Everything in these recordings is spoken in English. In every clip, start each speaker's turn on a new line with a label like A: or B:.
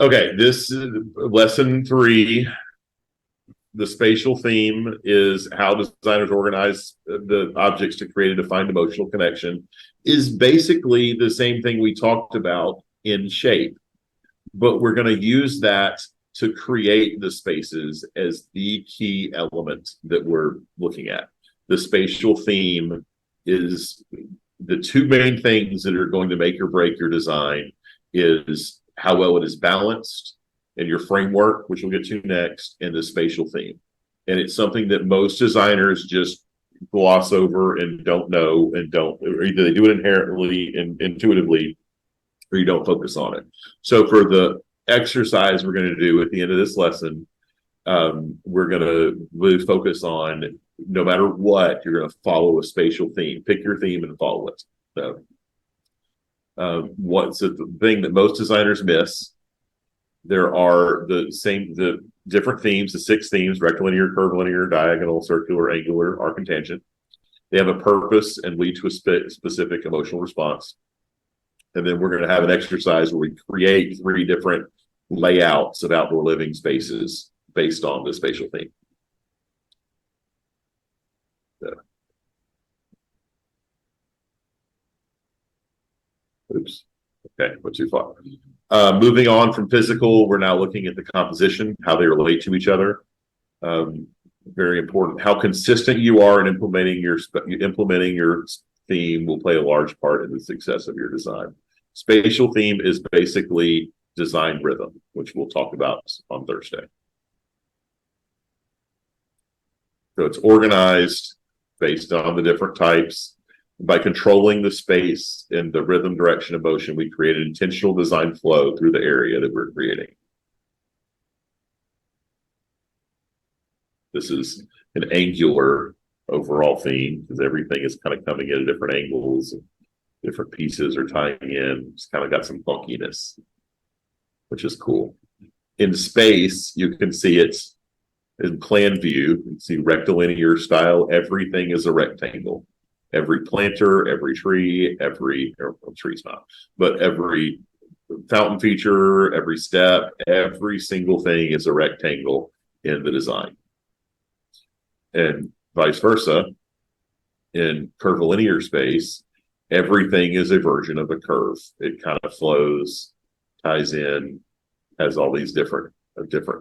A: Okay, this is lesson 3. The spatial theme is how designers organize the objects to create a defined emotional connection. Is basically the same thing we talked about in shape, but we're going to use that to create the spaces as the key element that we're looking at. The spatial theme is the two main things that are going to make or break your design is how well it is balanced and your framework, which we'll get to next, and the spatial theme. And it's something that most designers just gloss over and don't know and don't, or either they do it inherently and intuitively, or you don't focus on it. So for the exercise we're going to do at the end of this lesson, we're going to really focus on, no matter what, you're going to follow a spatial theme. Pick your theme and follow it. So what's the thing that most designers miss? There are the different themes, the 6 themes: rectilinear, curvilinear, diagonal, circular, angular, arc, and tangent. They have a purpose and lead to a specific emotional response. And then we're going to have an exercise where we create 3 different layouts of outdoor living spaces based on the spatial theme. So. Oops. Okay, went too far. Moving on from physical, we're now looking at the composition, how they relate to each other. Very important. How consistent you are in implementing your theme will play a large part in the success of your design. Spatial theme is basically design rhythm, which we'll talk about on Thursday. So it's organized based on the different types. By controlling the space and the rhythm, direction, and motion, we create an intentional design flow through the area that we're creating. This is an angular overall theme because everything is kind of coming in at different angles. Different pieces are tying in. It's kind of got some funkiness, which is cool. In space, you can see it's in plan view. You can see rectilinear style. Everything is a rectangle. Every planter, every tree, tree's not, but every fountain feature, every step, every single thing is a rectangle in the design. And vice versa, in curvilinear space, everything is a version of a curve. It kind of flows, ties in, has all these different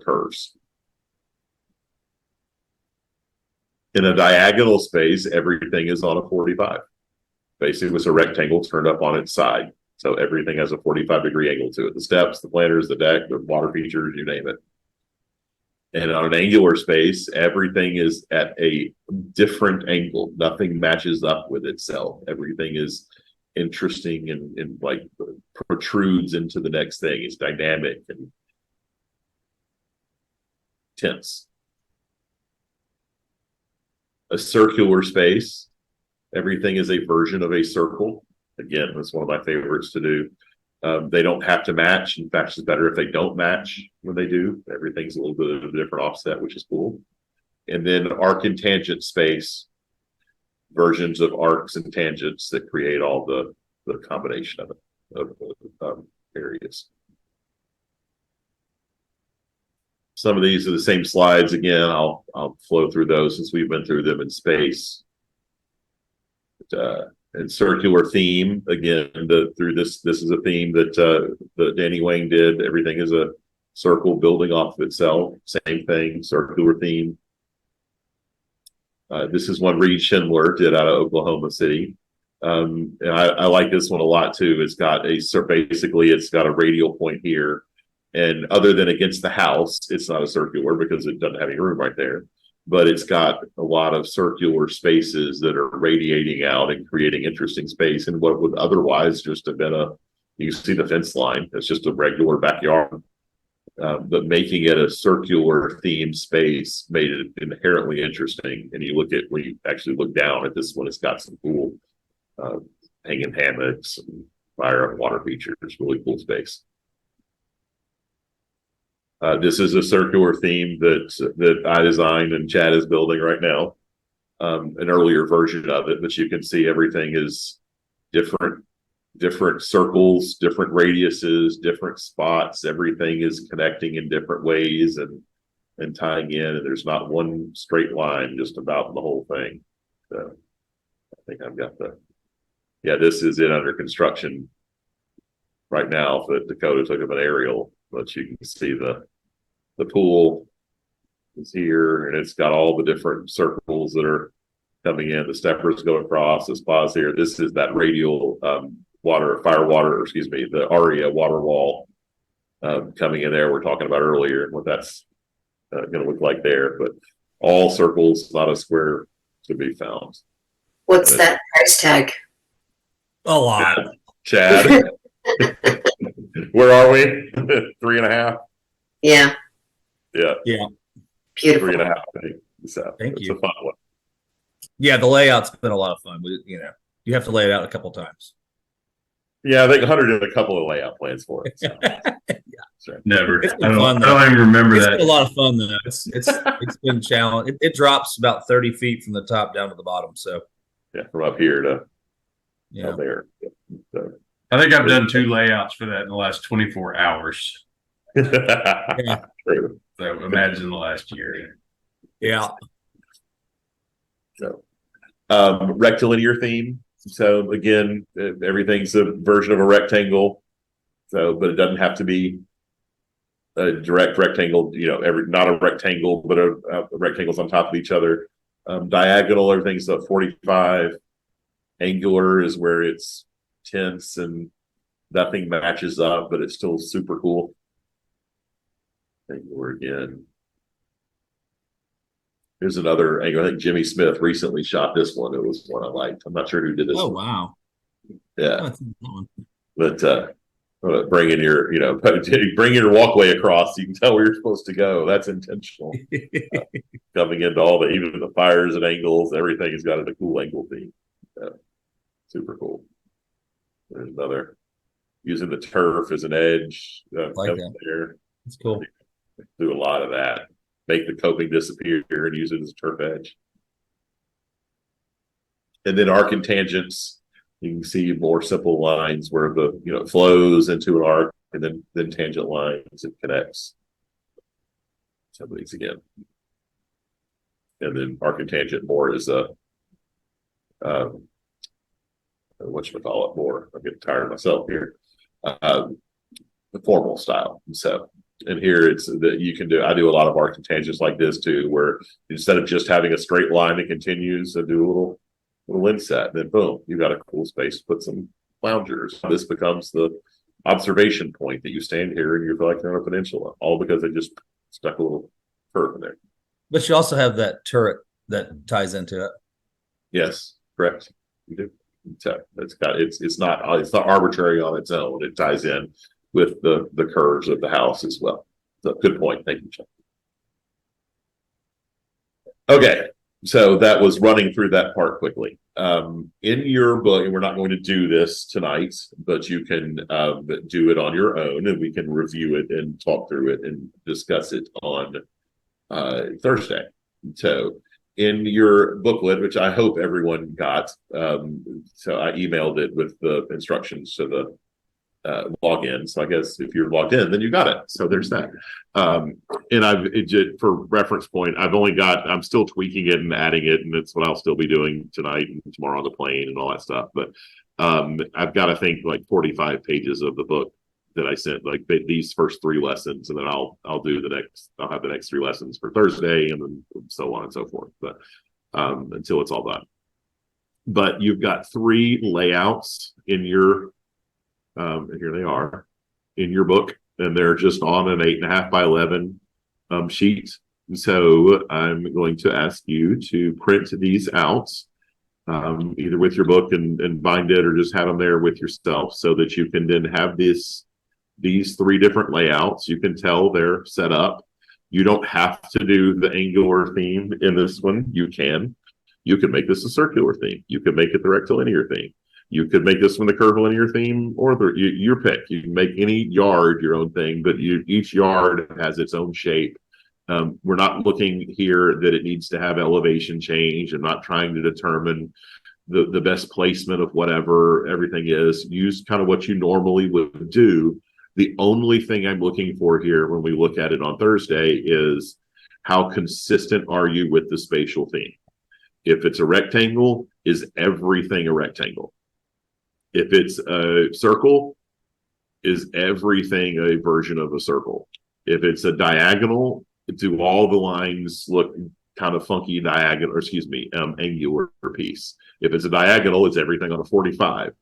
A: curves. In a diagonal space, everything is on a 45. Basically, it's a rectangle turned up on its side. So everything has a 45-degree angle to it. The steps, the planters, the deck, the water features, you name it. And on an angular space, everything is at a different angle. Nothing matches up with itself. Everything is interesting and like protrudes into the next thing. It's dynamic and tense. A circular space, everything is a version of a circle. Again, that's one of my favorites to do. They don't have to match. In fact, it's better if they don't match when they do. Everything's a little bit of a different offset, which is cool. And then arc and tangent space, versions of arcs and tangents that create all the combination of areas. Some of these are the same slides. Again, I'll flow through those since we've been through them in space. And circular theme, again, this is a theme that Danny Wang did. Everything is a circle building off of itself. Same thing, circular theme. This is one Reed Schindler did out of Oklahoma City. And I like this one a lot too. It's got a radial point here. And other than against the house, it's not a circular because it doesn't have any room right there. But it's got a lot of circular spaces that are radiating out and creating interesting space. And what would otherwise just have been you see the fence line. It's just a regular backyard. But making it a circular themed space made it inherently interesting. And when you actually look down at this one, it's got some cool hanging hammocks and fire and water features. Really cool space. This is a circular theme that I designed and Chad is building right now, an earlier version of it, but you can see everything is different different circles, different radiuses, different spots. Everything is connecting in different ways and tying in, and there's not one straight line just about the whole thing. So I think I've got this is it under construction right now. But Dakota took up an aerial, but you can see the pool is here, and it's got all the different circles that are coming in. The steppers go across. The spa's here. This is that radial the ARIA water wall coming in there. We're talking about earlier and what that's going to look like there. But all circles, not a square to be found.
B: What's that price tag?
C: A lot.
A: Chad. Where are we? 3.5.
B: Yeah.
A: Yeah.
B: Beautiful.
A: 3.5. So
C: Thank you.
A: It's a fun one.
C: Yeah, the layout's been a lot of fun. You have to lay it out a couple times.
A: Yeah, I think Hunter did a couple of layout plans for it. So.
D: Sure. Never.
C: It's been
D: I
C: fun,
D: don't even remember
C: It's
D: that.
C: been a lot of fun though. It's been challenging. It drops about 30 feet from the top down to the bottom. So
A: Yeah, from up here to
C: yeah.
A: out there. So.
D: I think I've done 2 layouts for that in the last 24 hours.
A: True.
D: So imagine the last year.
C: Yeah.
A: So, rectilinear theme. So again, everything's a version of a rectangle. So, but it doesn't have to be a direct rectangle. Not a rectangle, but a rectangles on top of each other. Diagonal, everything's a 45. Angular is where it's tense and nothing matches up, but it's still super cool. Angular again. Here's another angle. I think Jimmy Smith recently shot this one. It was one I liked. I'm not sure who did this.
C: Oh,
A: one.
C: wow.
A: Yeah.
C: Oh,
A: But bringing bring your walkway across. You can tell where you're supposed to go. That's intentional. Coming into even the fires and angles, everything has got a cool angle theme. Super cool. There's another using the turf as an edge.
C: Like that.
A: There.
C: That's cool.
A: Do a lot of that. Make the coping disappear and use it as a turf edge. And then arc and tangents. You can see more simple lines where it flows into an arc, and then tangent lines it connects. Some of these again. And then arc and tangent more is whatchamacallit more. I'm getting tired of myself here. The formal style. So, and here it's that you can do. I do a lot of arc and tangents like this too, where instead of just having a straight line that continues, I do a little inset. Then boom, you got a cool space to put some loungers. This becomes the observation point that you stand here and you feel like you're on a peninsula, all because they just stuck a little curve in there.
C: But you also have that turret that ties into it.
A: Yes, correct. You do. So it's not arbitrary on its own. It ties in with the curves of the house as well. So good point. Thank you, Chuck. Okay, so that was running through that part quickly. In your book, and we're not going to do this tonight, but you can do it on your own, and we can review it and talk through it and discuss it on Thursday. So in your booklet, which I hope everyone got, so I emailed it with the instructions to the login. So I guess if you're logged in, then you got it. So there's that. And for reference point, I'm still tweaking it and adding it, and that's what I'll still be doing tonight and tomorrow on the plane and all that stuff. But I've got, I think, like 45 pages of the book that I sent, like these first 3 lessons, and then I'll have the next 3 lessons for Thursday, and then so on and so forth. But until it's all done. But you've got 3 layouts in your and here they are in your book, and they're just on an 8.5 by 11 sheet. So I'm going to ask you to print these out, either with your book and bind it, or just have them there with yourself, so that you can then have these 3 different layouts. You can tell they're set up. You don't have to do the angular theme in this one. You can make this a circular theme. You can make it the rectilinear theme. You could make this one the curvilinear theme, or your pick. You can make any yard your own thing, but each yard has its own shape. We're not looking here that it needs to have elevation change. I'm not trying to determine the best placement of whatever everything is. Use kind of what you normally would do. The only thing I'm looking for here when we look at it on Thursday is how consistent are you with the spatial theme? If it's a rectangle, is everything a rectangle? If it's a circle, is everything a version of a circle? If it's a diagonal, do all the lines look kind of funky diagonal, or excuse me, angular piece? If it's a diagonal, it's everything on a 45.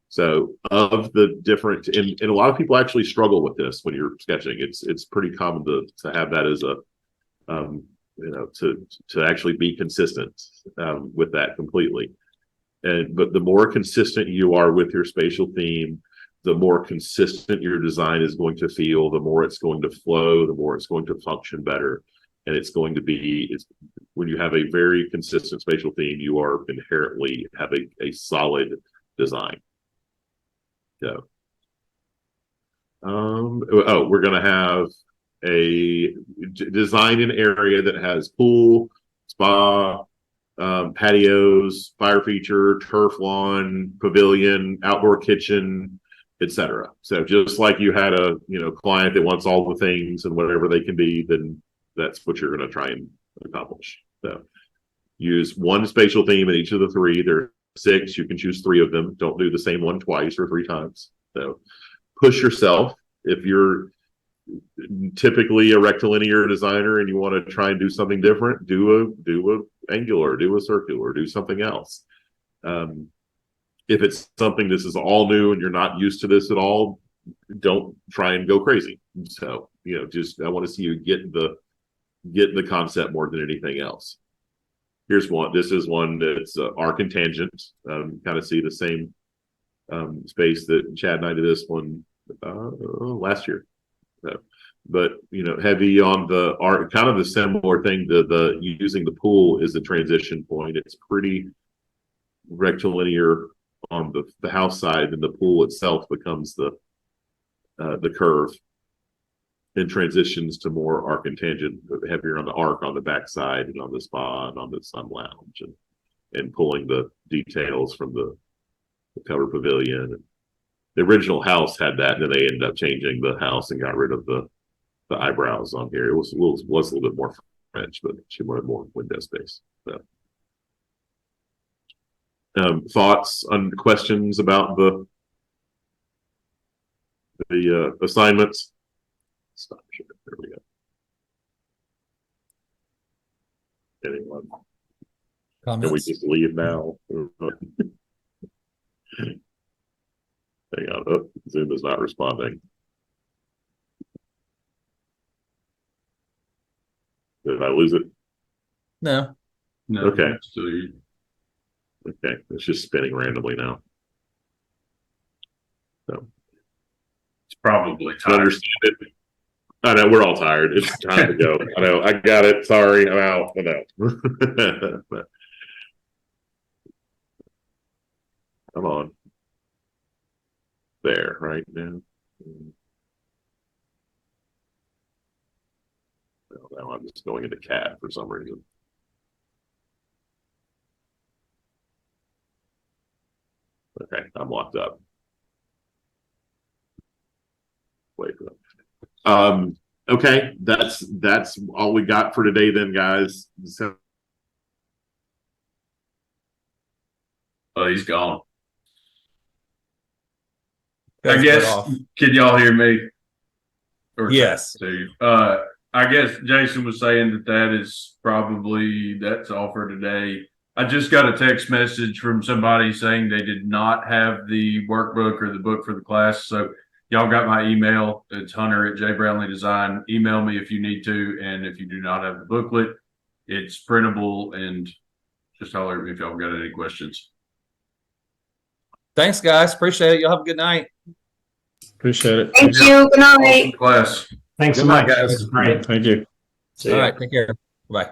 A: So of the different, and a lot of people actually struggle with this when you're sketching. It's pretty common to have that as a, to actually be consistent with that completely. But the more consistent you are with your spatial theme, the more consistent your design is going to feel, the more it's going to flow, the more it's going to function better. And it's going to be, when you have a very consistent spatial theme, you are inherently have a solid design. So, we're going to have a design an area that has pool, spa, patios, fire feature, turf lawn, pavilion, outdoor kitchen, etc. So just like you had a client that wants all the things and whatever they can be, then that's what you're going to try and accomplish. So use one spatial theme in each of the three. There are 6. You can choose 3 of them. Don't do the same one twice or 3 times. So push yourself. If you're typically a rectilinear designer and you want to try and do something different, do a angular, do a circular, do something else. If it's something this is all new and you're not used to this at all, don't try and go crazy. So just I want to see you get the concept more than anything else. Here's one. This is one that's arc and tangent. Kind of see the same space that Chad and I did this one last year. So, but heavy on the art, kind of the similar thing. The using the pool is the transition point. It's pretty rectilinear on the house side, and the pool itself becomes the curve, and transitions to more arc and tangent, heavier on the arc on the back side and on the spa and on the sun lounge, and pulling the details from the cover pavilion. And the original house had that, and then they ended up changing the house and got rid of the eyebrows on here. It was a little bit more French, but she wanted more window space. So. Thoughts on questions about the assignments? Stop. There we go. Anyone?
C: Comments?
A: Can we just leave now? Hang on. Oh, Zoom is not responding. Did I lose it?
C: No.
D: No,
A: Okay.
D: So
A: Okay, it's just spinning randomly now. So
D: it's probably
A: I
D: time.
A: understand it. I know we're all tired. It's time to go. I know. I got it. Sorry, I'm out. I know. But, come on. There, right now. Well, now I'm just going into cat for some reason. Okay, I'm locked up. Wait for that. Okay, that's all we got for today then, guys. So
D: Oh, he's gone.
C: Guys,
D: I guess.
C: cut off.
D: Can y'all hear me? Or
C: Yes.
D: I guess Jason was saying that is probably that's all for today. I just got a text message from somebody saying they did not have the workbook or the book for the class. So y'all got my email. It's Hunter@JBrownleeDesign. Email me if you need to. And if you do not have the booklet, it's printable, and just holler at me if y'all got any questions.
C: Thanks, guys. Appreciate it. Y'all have a good night.
E: Appreciate it.
B: Thank you. Good night.
D: Awesome class.
E: Thanks so
C: Good night,
E: much.
C: guys.
E: This is great. Thank you.
C: All right. Take care. Bye.